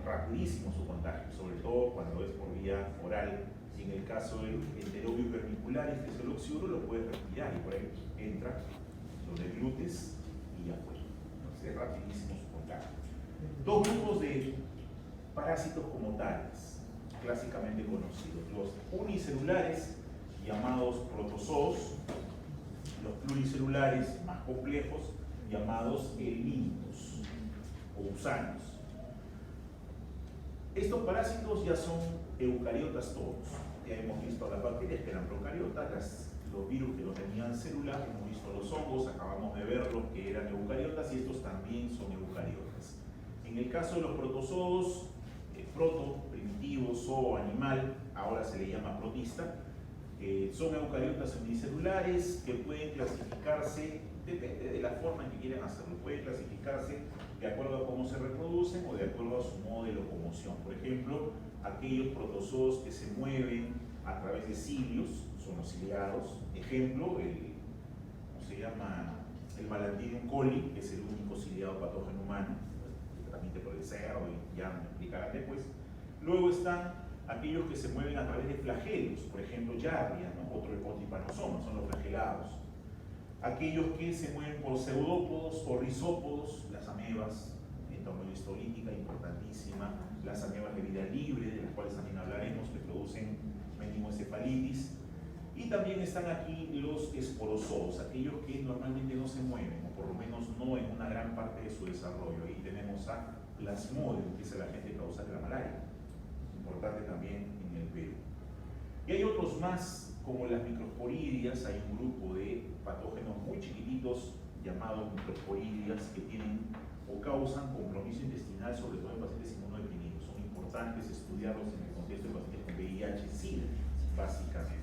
rapidísimo su contagio, sobre todo cuando es por vía oral. Y en el caso del enterobio vermicularis, que es el oxiuro, lo puede respirar y por ahí entra sobre el glúteos y ya fue. Entonces es rapidísimo su contagio. Dos grupos de parásitos como tales, clásicamente conocidos: los unicelulares, llamados protozoos; los pluricelulares, más complejos, llamados helmintos o gusanos. Estos parásitos ya son eucariotas todos. Ya hemos visto las bacterias que eran procariotas, los virus que no tenían células, hemos visto los hongos, acabamos de ver los que eran eucariotas y estos también son eucariotas. En el caso de los protozoos, proto, primitivo, zoo, animal, ahora se le llama protista, son eucariotas unicelulares que pueden clasificarse, depende de la forma en que quieran hacerlo, pueden clasificarse de acuerdo a cómo se reproducen o de acuerdo a su modo de locomoción. Por ejemplo, aquellos protozoos que se mueven a través de cilios son los ciliados. Ejemplo, ¿cómo se llama? El Balantidium coli, que es el único ciliado patógeno humano, que transmite por el cerdo y ya me explicarán después. Luego están aquellos que se mueven a través de flagelos, por ejemplo, Giardia, ¿no? Otro Epotipanosoma, son los flagelados. Aquellos que se mueven por pseudópodos o rizópodos, las amebas, entomolistolítica importantísima, las amebas de vida libre, de las cuales también hablaremos, que producen meningoencefalitis. Y también están aquí los esporozoos, aquellos que normalmente no se mueven, o por lo menos no en una gran parte de su desarrollo. Ahí tenemos a Plasmodium, que es el agente causal de la malaria, importante también en el Perú. Y hay otros más, como las microsporidias. Hay un grupo de patógenos muy chiquititos llamados microsporidias que tienen o causan compromiso intestinal, sobre todo en pacientes inmunodeprimidos. Son importantes estudiarlos en el contexto de pacientes con VIH-Sida, básicamente.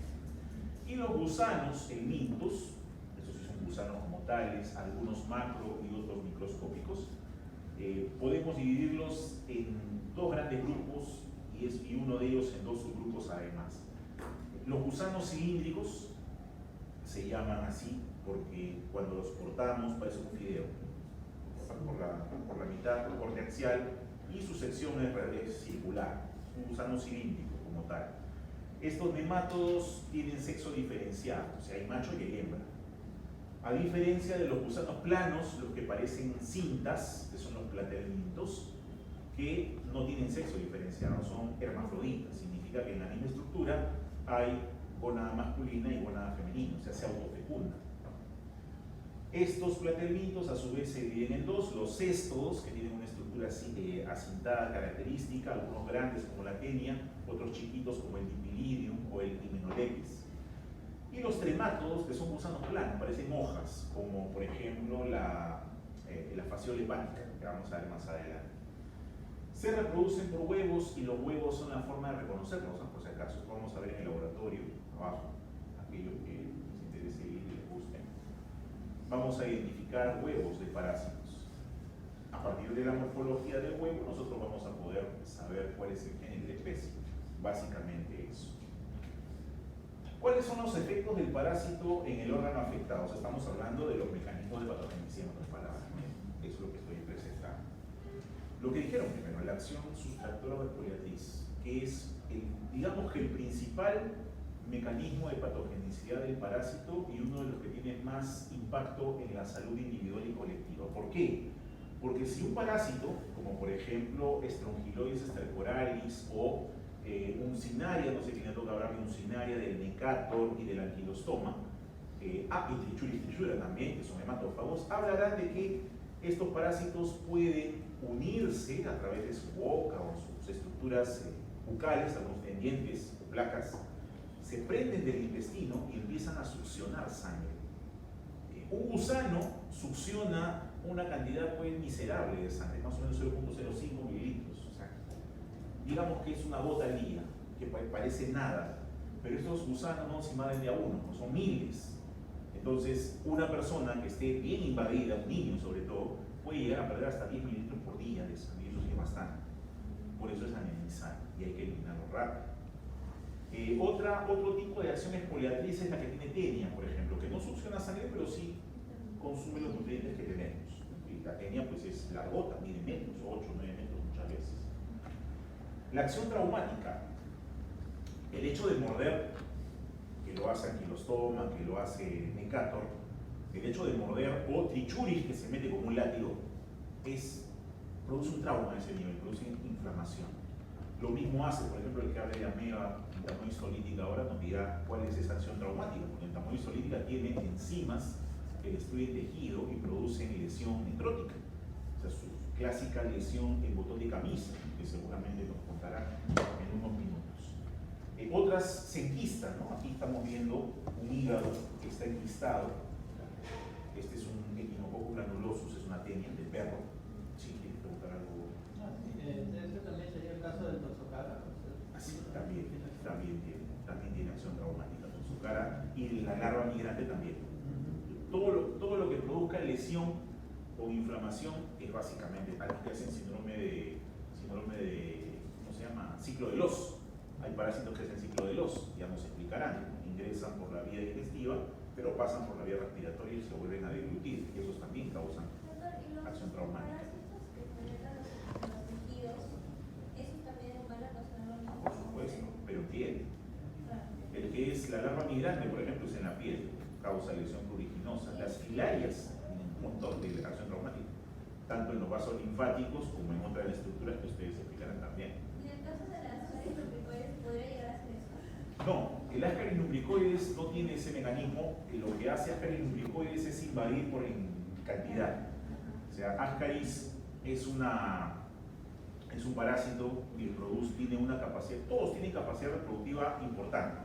Y los gusanos helmintos, estos sí son gusanos como tales, algunos macro y otros microscópicos. Podemos dividirlos en dos grandes grupos y uno de ellos en dos subgrupos además. Los gusanos cilíndricos se llaman así porque cuando los cortamos parece un fideo, por la mitad, el corte axial, y su sección es circular, un gusano cilíndrico como tal. Estos nemátodos tienen sexo diferenciado, o sea, hay macho y hay hembra. A diferencia de los gusanos planos, los que parecen cintas, que son los platelmintos, que no tienen sexo diferenciado, son hermafroditas. Significa que en la misma estructura hay gónada masculina y gónada femenina, o sea, se autofecundan. Estos platelmintos a su vez se dividen en dos: los céstodos, que tienen una estructura acintada característica, algunos grandes como la tenia, otros chiquitos como el dipilidium o el himenolepis. Y los tremátodos, que son gusanos planos, parecen hojas, como por ejemplo la fasciola hepática, que vamos a ver más adelante. Se reproducen por huevos y los huevos son la forma de reconocerlos, ¿no? Por si acaso, esto vamos a ver en el laboratorio, abajo, aquellos que les interese y les guste. Vamos a identificar huevos de parásitos. A partir de la morfología del huevo, nosotros vamos a poder saber cuál es el gen de la especie. Básicamente eso. ¿Cuáles son los efectos del parásito en el órgano afectado? O sea, estamos hablando de los mecanismos de patogenicidad, en otras palabras. Eso es lo que estoy presentando. Lo que dijeron primero, la acción sustractora de poliatriz, que es, digamos que el principal mecanismo de patogenicidad del parásito y uno de los que tiene más impacto en la salud individual y colectiva. ¿Por qué? Porque si un parásito, como por ejemplo Strongyloides stercoralis o Uncinaria, no sé quién le toca hablar de Uncinaria, del Necator y del Anquilostoma, y Trichuris trichura también, que son hematófagos, hablarán de que estos parásitos pueden unirse a través de su boca o sus estructuras bucales, algunos pendientes o placas, se prenden del intestino y empiezan a succionar sangre. Un gusano succiona una cantidad pues miserable de sangre, más o menos 0.05 mililitros. O sea, digamos que es una gota al día, que parece nada, pero estos gusanos no se invaden de a uno, son miles. Entonces, una persona que esté bien invadida, un niño sobre todo, puede llegar a perder hasta 10 mililitros por día de sangre, y eso sí es bastante. Por eso es anemizante y hay que eliminarlo rápido. Otro tipo de acción exfoliatriz es la que tiene tenia, por ejemplo, que no succiona sangre, pero sí consume los nutrientes que tenemos. Y la tenia pues es largota, mide metros, 8 o 9 metros muchas veces. La acción traumática, el hecho de morder, que lo hace Anquilostoma, que lo hace Necator, el hecho de morder, o Trichuris, que se mete como un látigo, produce un trauma a ese nivel, produce inflamación. Lo mismo hace, por ejemplo, el que habla de ameba entamohistolítica ahora nos dirá cuál es esa acción traumática, porque la entamohistolítica tiene enzimas que destruyen tejido y producen lesión necrótica. O sea, su clásica lesión en botón de camisa, que seguramente nos contará en unos minutos. Otras se enquistan, ¿no? Aquí estamos viendo un hígado que está enquistado. Este es un Echinococcus granulosus, es una tenia de perro. Sí, ¿quieres preguntar algo? Ese también sería el caso del toxocara. Así, también tiene acción traumática. Toxocara y la larva migrante también. Todo lo que produzca lesión o inflamación es básicamente algo que hacen síndrome de, ¿cómo se llama? Ciclo de Loss. Hay parásitos que hacen ciclo de Loss, ya nos explicarán. Ingresan por la vía digestiva, pero pasan por la vía respiratoria y se vuelven a deglutir, y esos también causan acción traumática. Por supuesto, pero en piel. El que es la larva migrante, por ejemplo, es en la piel, causa lesión pruriginosa. Las filarias tienen un montón de acción traumática, tanto en los vasos linfáticos como en otras estructuras que ustedes explicarán también. ¿Y en el caso de las Ascaris lumbricoides podría llegar a ser eso? No, el Ascaris lumbricoides no tiene ese mecanismo. Lo que hace Ascaris lumbricoides es invadir por en cantidad. O sea, Ascaris es un parásito que tiene una capacidad, todos tienen capacidad reproductiva importante,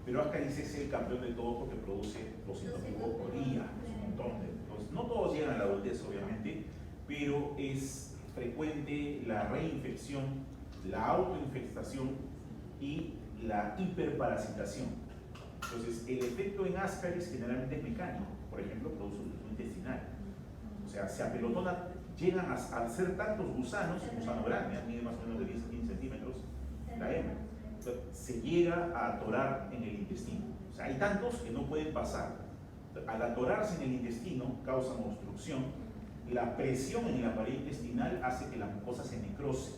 pero Ascaris es el campeón de todos porque produce 200.000 huevos por día, es un montón de. Entonces, no todos llegan a la adultez, obviamente, pero es frecuente la reinfección, la autoinfestación y la hiperparasitación. Entonces, el efecto en Ascaris generalmente es mecánico. Por ejemplo, produce un intestinal. O sea, se apelotona, llegan a ser tantos gusanos, un gusano grande, mide más o menos de 10 a 15 centímetros, la hembra. Entonces, se llega a atorar en el intestino. O sea, hay tantos que no pueden pasar. Al atorarse en el intestino, causan obstrucción. La presión en la pared intestinal hace que la mucosa se necrose.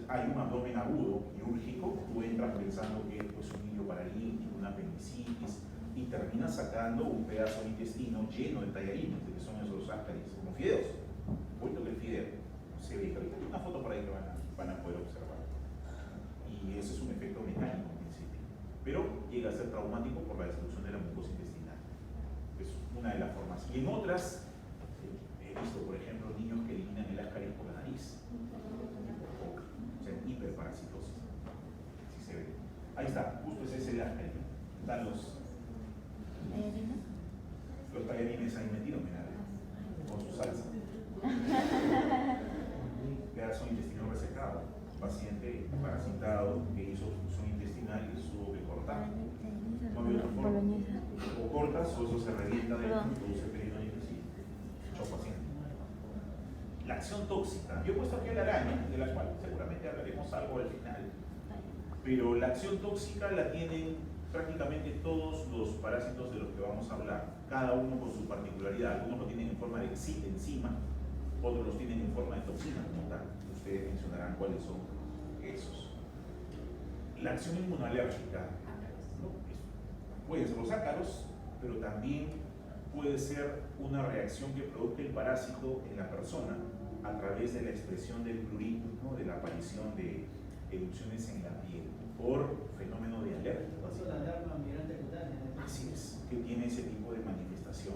Hay un abdomen agudo, quirúrgico, tú entras pensando que es un niño paralítico, una apendicitis, y terminas sacando un pedazo de intestino lleno de tallarines, que son esos Ascaris, como fideos. Vuelto que el fideo se ve, pero hay una foto por ahí que van a poder observar. Y ese es un efecto mecánico en principio, pero llega a ser traumático por la destrucción de la mucosa intestinal. Es una de las formas. Y en otras, he visto, por ejemplo, niños que eliminan el Ascaris por la nariz. O sea, hiperparasitosis. Así se ve. Ahí está, justo ese es el Ascaris. Están los tallarines ahí metidos, mira, con su salsa. Pedazo intestino resecado. Paciente parasitado que hizo obstrucción intestinal y tuvo que cortar. No había otra forma. O cortas o eso se revienta dentro y produce peritonitis y chau paciente. La acción tóxica. Yo he puesto aquí la araña, de la cual seguramente hablaremos algo al final. Pero la acción tóxica la tienen prácticamente todos los parásitos de los que vamos a hablar, cada uno con su particularidad. Algunos lo tienen en forma de enzima, otros los tienen en forma de toxina como tal. Ustedes mencionarán cuáles son esos. La acción inmunológica, ¿no? Pueden ser los ácaros, pero también puede ser una reacción que produzca el parásito en la persona a través de la expresión del prurito, ¿no? De la aparición de erupciones en la piel por fenómeno de alergia. Así es, que tiene ese tipo de manifestación.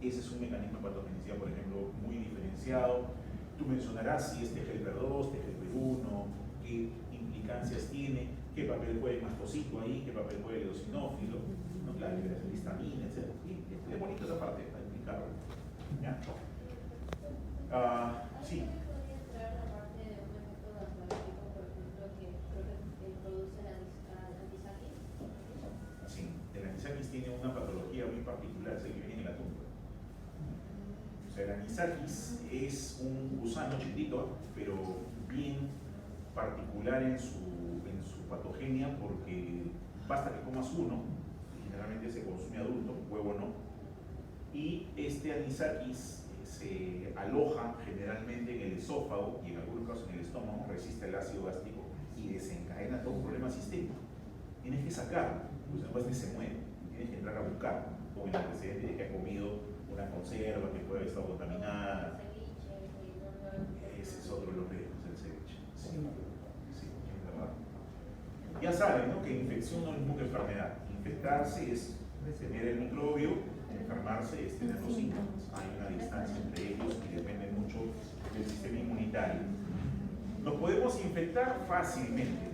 Ese es un mecanismo de patogenicidad, por ejemplo, muy diferenciado. Tú mencionarás si es TGLP2, TGLP1, qué implicancias tiene, qué papel juega el mastocito ahí, qué papel juega el eosinófilo, ¿no? La liberación de histamina, etc. Y es bonito esa parte para explicarlo. ¿Ya? Sí. Sí, el anisakis tiene una patología muy particular, es el que viene en la tumba. O sea, el anisakis es un gusano chiquitito, pero bien particular en su patogenia, porque basta que comas uno, generalmente se consume adulto, huevo no, y este anisakis se aloja generalmente en el esófago y en algunos casos en el estómago, resiste el ácido gástrico y desencadena todo un problema sistémico. Tienes que sacarlo, pues no es que se muere, tienes que entrar a buscar, con el antecedente de que ha comido una conserva que puede haber estado contaminada. Ese es otro de los riesgos del ceviche. Sí, sí, es verdad. Ya saben, ¿no?, que infección no es ninguna enfermedad. Infectarse es tener el microbio, enfermarse es tener los síntomas. Hay una distancia entre ellos y depende mucho del sistema inmunitario. Nos podemos infectar fácilmente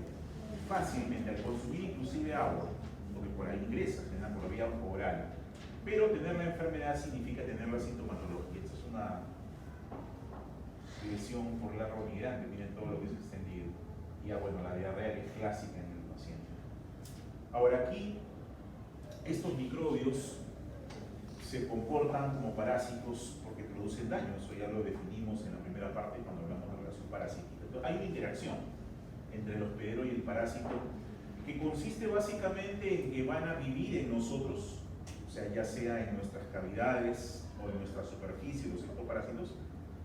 al consumir inclusive agua, porque por ahí ingresa, por vía oral. Pero tener la enfermedad significa tener la sintomatología. Esta es una lesión por largo migrante, miren todo lo que es extendido. Y ya bueno, la diarrea que es clásica en el paciente. Ahora aquí, estos microbios se comportan como parásitos porque producen daño. Eso ya lo definimos en la primera parte cuando hablamos de relación parasítica. Entonces, hay una interacción entre el hospedero y el parásito que consiste básicamente en que van a vivir en nosotros, o sea, ya sea en nuestras cavidades o en nuestra superficie. Los ectoparásitos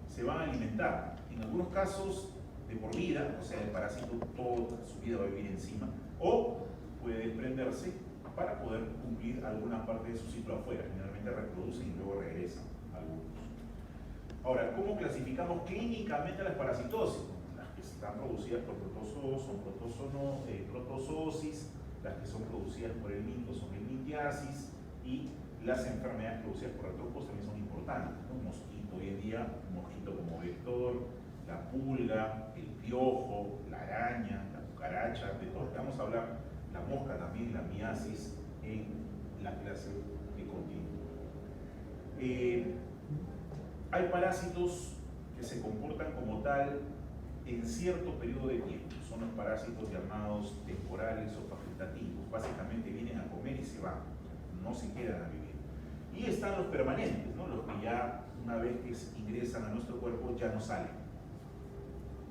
se van a alimentar, en algunos casos de por vida, o sea, el parásito toda su vida va a vivir encima, o puede desprenderse para poder cumplir alguna parte de su ciclo afuera. Generalmente reproducen y luego regresan algunos. Ahora, ¿cómo clasificamos clínicamente las parasitosis? Las que están producidas por protozoos son protozoosis, las que son producidas por el minto son helmintiasis, y las enfermedades producidas por artrópodos también son importantes, ¿no? Mosquito, hoy en día, un mosquito como vector, la pulga, el piojo, la araña, la cucaracha, de todo. Vamos a hablar, la mosca también, la miasis, en la clase de continuo. Hay parásitos que se comportan como tal en cierto periodo de tiempo. Son los parásitos llamados temporales o facultativos. Básicamente vienen a comer y se van, no se quedan a vivir. Y están los permanentes, ¿no?, los que ya una vez que ingresan a nuestro cuerpo ya no salen.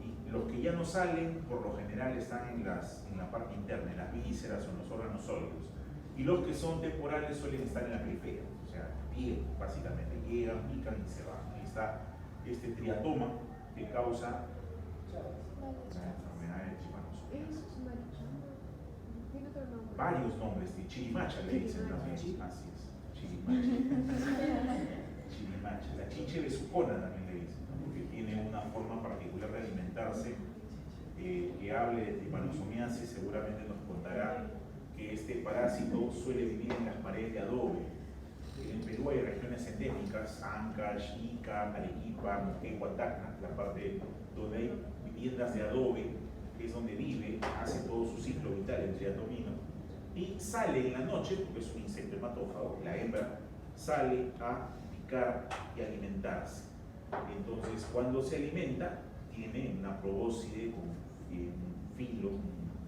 Y los que ya no salen por lo general están en la parte interna, en las vísceras o en los órganos sólidos. Y los que son temporales suelen estar en la periferia, o sea, piel, básicamente. Llegan, pican y se van. Ahí está este triatoma que causa la enfermedad de chimanosomiasis. Varios nombres, de chirimacha le dicen también. Así es, chirimacha. Chirimacha. La chinche besucona también le dicen, ¿no?, porque tiene una forma particular de alimentarse. Que hable de tripanosomiasis seguramente nos contará que este parásito suele vivir en las paredes de adobe. En Perú hay regiones endémicas, Ancash, Ica, Arequipa, Moquegua, Tacna, la parte donde hay viviendas de adobe, que es donde vive, hace todo su ciclo vital el triatomino, y sale en la noche, porque es un insecto hematófago, la hembra sale a picar y alimentarse. Entonces, cuando se alimenta, tiene una probóscide con un filo,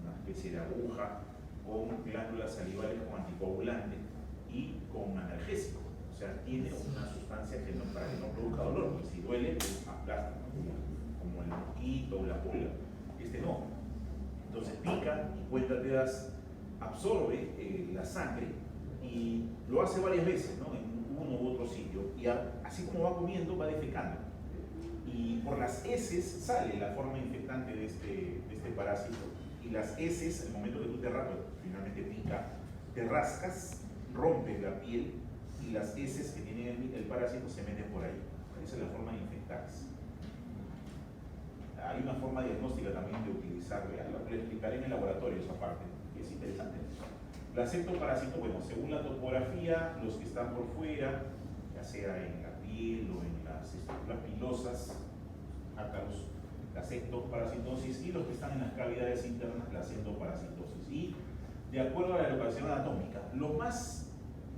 una especie de aguja, con glándulas salivales con anticoagulante y con analgésico. O sea, tiene una sustancia que no, para que no produzca dolor, porque si duele, pues aplasta, ¿no?, como el mosquito o la pulga. Este no. Entonces pica y cuéntateas, absorbe la sangre y lo hace varias veces, ¿no?, en uno u otro sitio. Y así como va comiendo, va defecando. Y por las heces sale la forma infectante de este parásito. Y las heces, en el momento que tú te rascas, finalmente pica, te rascas, rompes la piel y las heces que tiene el parásito se meten por ahí. Esa es la forma de infectarse. Hay una forma diagnóstica también de utilizarlo, lo explicaré en el laboratorio esa parte, que es interesante. Las ectoparásitos, bueno, según la topografía, los que están por fuera, ya sea en la piel o en las estructuras pilosas, ácaros, las ectoparasitosis, y los que están en las cavidades internas, las endoparasitosis. Y de acuerdo a la locación anatómica, los más,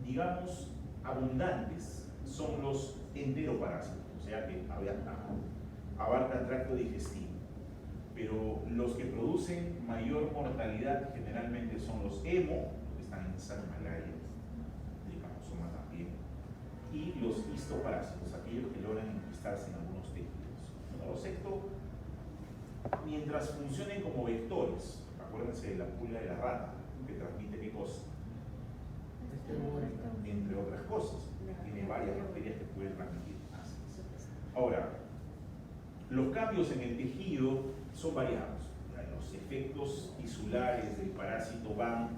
digamos, abundantes son los enteroparásitos, o sea que abarcan tracto digestivo. Pero los que producen mayor mortalidad generalmente son los hemo, que están en Salmonella, Trypanosoma también, y los histoparásitos, aquellos que logran enquistarse en algunos tejidos. Bueno, los ecto, mientras funcionen como vectores, acuérdense de la pulga de la rata, que transmite qué cosa, entre otras cosas, tiene varias bacterias que pueden transmitir ácidos. Ahora, los cambios en el tejido son variados. Los efectos tisulares del parásito van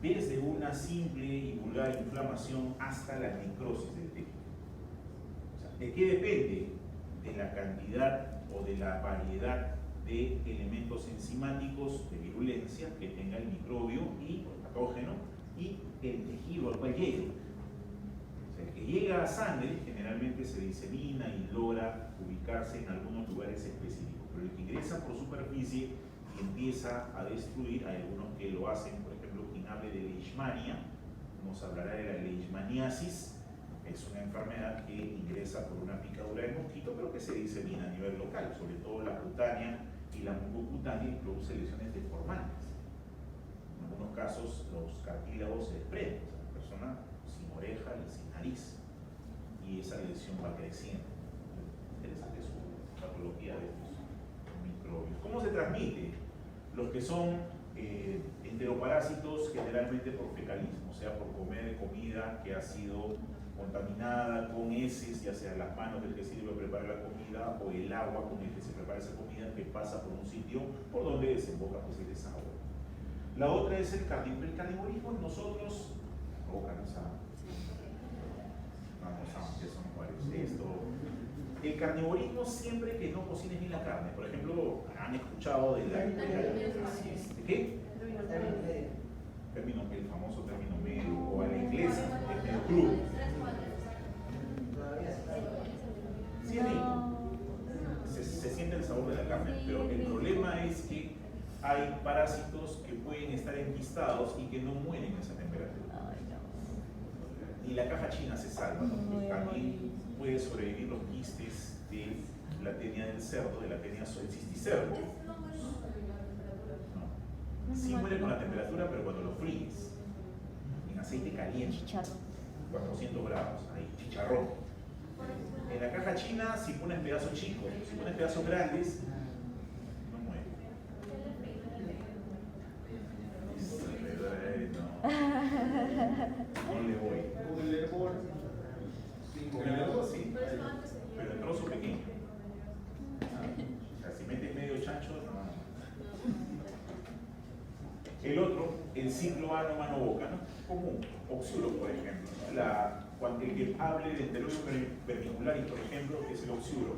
desde una simple y vulgar inflamación hasta la necrosis del tejido. O sea, ¿de qué depende? De la cantidad o de la variedad de elementos enzimáticos de virulencia que tenga el microbio y el patógeno y el tejido al cual llegue. O sea, el que llega a sangre generalmente se disemina y logra ubicarse en algunos lugares específicos, pero el que ingresa por superficie y empieza a destruir, hay algunos que lo hacen, por ejemplo, quien hable de leishmania, nos hablará de la leishmaniasis. Es una enfermedad que ingresa por una picadura de mosquito, pero que se disemina a nivel local, sobre todo la cutánea y la mucocutánea, y produce lesiones deformantes. En algunos casos los cartílagos se desprenden, o sea, la persona sin oreja y sin nariz, y esa lesión va creciendo. Interesante su patología de estos microbios. ¿Cómo se transmite? Los que son enteroparásitos generalmente por fecalismo, o sea, por comer comida que ha sido contaminada con heces, ya sea las manos del que sirve a preparar la comida o el agua con el que se prepara esa comida que pasa por un sitio por donde desemboca pues el desagüe. La otra es el carnivorismo. Nosotros, el carnivorismo siempre que no cocines bien la carne. Por ejemplo, han escuchado de ¿de qué? El famoso término medio, o a la inglesa, el medio crudo. Sí, es rico. Se siente el sabor de la carne, pero el problema es que hay parásitos que pueden estar enquistados y que no mueren a esa temperatura. Y la caja china se salva, ¿no? Porque también puede sobrevivir los quistes de la tenia del cerdo, de la tenia cisticerdo. Sí muere con la temperatura, pero cuando lo fríes en aceite caliente, 400 grados, ahí, chicharrón. En la caja china, si pones pedazos chicos, si pones pedazos grandes, no muere. No le voy. Con el hervor sí, pero el trozo pequeño. O sea, si metes medio chancho, no. El otro, el ciclo ano-mano-boca, ¿no? Común, oxiuro, por ejemplo. Cuando el que hable de enteroides vermicularis, por ejemplo, que es el oxiuro,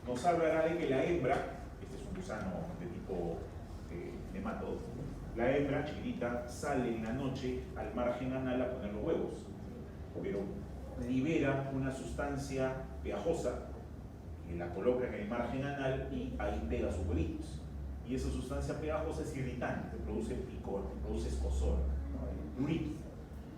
nos hablará de que la hembra, este es un gusano de tipo nematodo, la hembra chiquitita sale en la noche al margen anal a poner los huevos, pero libera una sustancia pegajosa que la coloca en el margen anal y ahí pega sus huevitos. Y esa sustancia pegajosa es irritante, produce picor, produce escozor, ¿no? Prurito.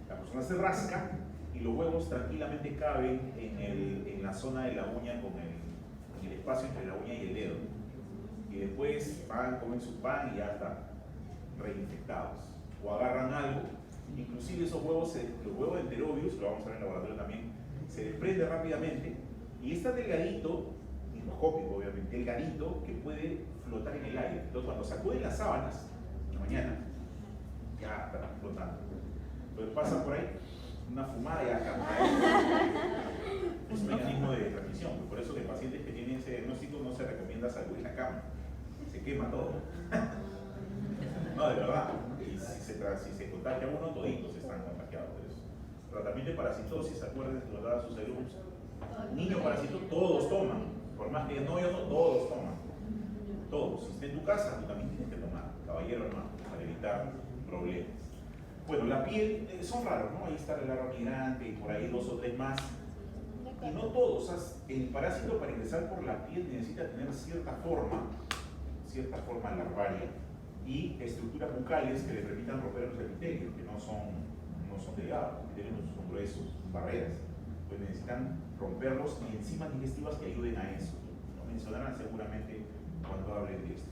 La persona se rasca y los huevos tranquilamente caben en la zona de la uña, en el espacio entre la uña y el dedo. Y después van, comen su pan y ya están reinfectados. O agarran algo, inclusive esos huevos, los huevos de Enterobius, lo vamos a ver en el laboratorio también, se desprende rápidamente y está delgadito, microscópico obviamente, delgadito, que puede flotar en el aire. Entonces cuando sacuden las sábanas en la mañana, ya están flotando. Entonces pasan por ahí, una fumada y acá. Es un mecanismo de transmisión. Por eso que pacientes que tienen ese diagnóstico no se recomienda sacudir la cama. Se quema todo. No, de verdad. Y si se contagia uno, toditos están contagiados de eso. Tratamiento de parasitosis, acuérdense que lo daba sus alumnos. Niño parasito, todos toman. Por más que no, yo no, todos toman. Todos. Si está en tu casa, tú también tienes que tomar. Caballero hermano, para evitar problemas. Bueno, la piel, son raros, ¿no? Ahí está el larva migrante y por ahí 2 o 3 más. Y no todos. El parásito para ingresar por la piel necesita tener cierta forma larvaria y estructuras bucales que le permitan romper los epitelios, que no son delgados, los epitelios no son gruesos, son barreras. Pues necesitan romperlos y enzimas digestivas que ayuden a eso. Lo mencionarán seguramente cuando hablen de estos.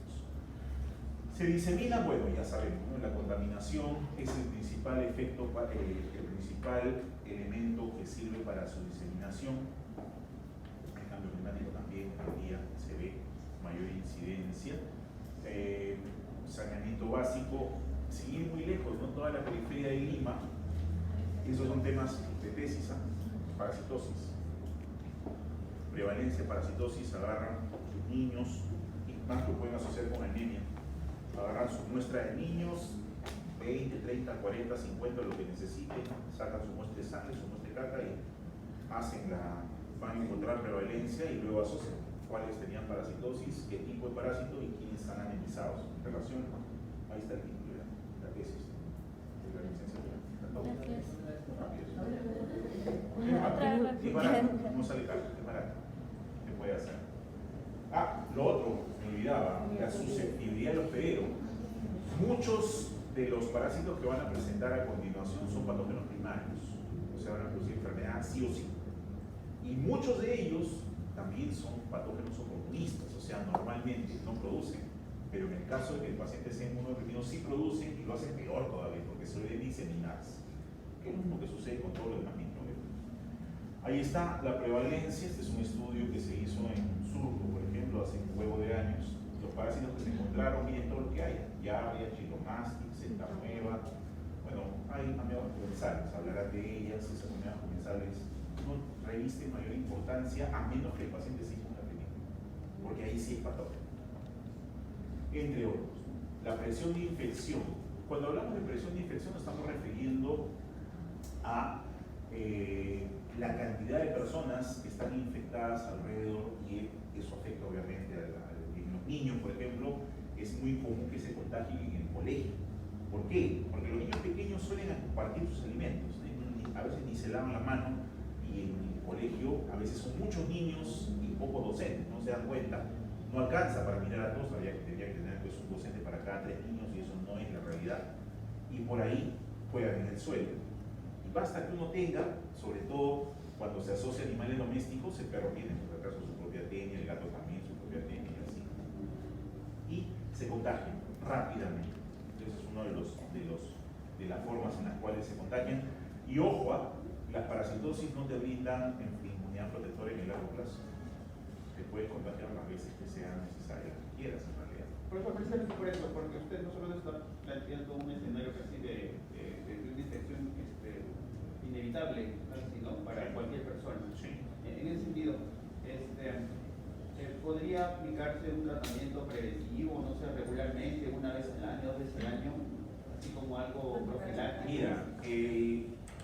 Se disemina, bueno, ya sabemos, ¿no? La contaminación es el principal efecto, el principal elemento que sirve para su diseminación. El cambio climático también hoy día se ve mayor incidencia. Saneamiento básico, sin ir muy lejos, ¿no? Toda la periferia de Lima, esos son temas de tesis, parasitosis. Prevalencia, parasitosis, agarran niños, y más lo pueden asociar con el agarran su muestra de niños, 20, 30, 40, 50, lo que necesiten, sacan su muestra de sangre, su muestra de caca y van a encontrar prevalencia y luego asocian cuáles tenían parasitosis, qué tipo de parásito y quiénes están anemizados. En relación, ahí está el título de la tesis de la licenciatura. Gracias. Es barato, no sale caro, es barato. Se puede hacer. Lo otro, me olvidaba, la susceptibilidad del hospedero. Muchos de los parásitos que van a presentar a continuación son patógenos primarios, o sea, van a producir enfermedad sí o sí. Y muchos de ellos también son patógenos oportunistas, o sea, normalmente no producen, pero en el caso de que el paciente sea inmunodeprimido sí producen y lo hacen peor todavía, porque suelen diseminarse, que es lo mismo que sucede con todos los demás microbios. Ahí está la prevalencia. Este es un estudio que se hizo en Surco, por ejemplo, hace un huevo de años. Los parásitos que se encontraron, miren todo lo que hay: Yardia, Chilomastis, Centamueva. Bueno, hay amebas comensales, hablarán de ellas. Esas amebas comensales no revisten mayor importancia a menos que el paciente sea inmunodeprimido, porque ahí sí es patógeno. Entre otros, la presión de infección. Cuando hablamos de presión de infección, nos estamos refiriendo a la cantidad de personas que están infectadas alrededor, y eso afecta obviamente en los niños, por ejemplo. Es muy común que se contagien en el colegio. ¿Por qué? Porque los niños pequeños suelen compartir sus alimentos, a veces ni se lavan la mano, y en el colegio a veces son muchos niños y pocos docentes, no se dan cuenta, no alcanza para mirar a todos, tendría que tener pues, un docente para cada 3 niños, y eso no es la realidad, y por ahí juegan en el suelo. Y basta que uno tenga, sobre todo cuando se asocia a animales domésticos, el perro tiene en su caso su propia tenia, el gato también su propia tenia, y así, y se contagian rápidamente. Entonces es uno de las formas en las cuales se contagian. Y ojo, las parasitosis no te brindan inmunidad protectora en el largo plazo. Te puedes contagiar las veces que sean necesarias, que quieras en realidad. Profesor, precisamente por eso, porque usted no solo está planteando un escenario casi de una infección inevitable, ¿no? Para cualquier persona. Sí. En ese sentido, ¿podría aplicarse un tratamiento preventivo, no sé, regularmente, una vez al año, 2 veces al año, así como algo profiláctico? Mira,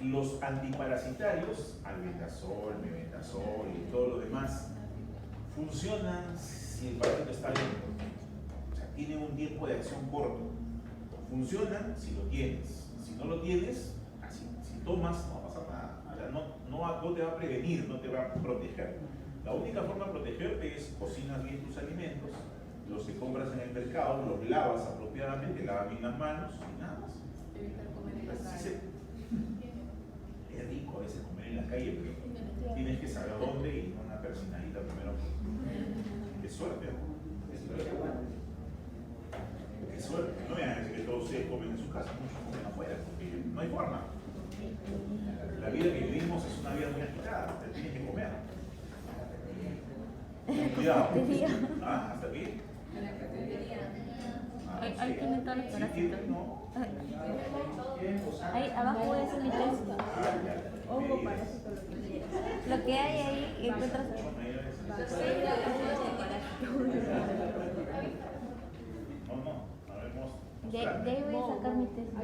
los antiparasitarios, albendazol, mebendazol y todo lo demás, funcionan si el parásito está lento, o sea, tienen un tiempo de acción corto. Funcionan si lo tienes. Si no lo tienes, si tomas, no va a pasar nada. O sea, no te va a prevenir, no te va a proteger. La única forma de protegerte es cocinas bien tus alimentos, los que compras en el mercado, los lavas apropiadamente, lavas bien las manos y nada más. Evitar comer en la Así calle. es rico a veces comer en la calle, pero tienes que saber dónde y no una persinadita primero. Qué suerte, ¿no? Qué suerte. Qué suerte. No me hagan decir que todos ustedes comen en su casa, muchos comen afuera, porque no hay forma. La vida que vivimos es una vida muy agitada, te tienes que comer. Cuidado. ¿Hasta aquí? Ahí tienen todos los parásitos. No. Ahí abajo es mi texto. Hongo parásito. Lo que hay ahí encuentras. A ver, De ahí voy a sacar mi texto.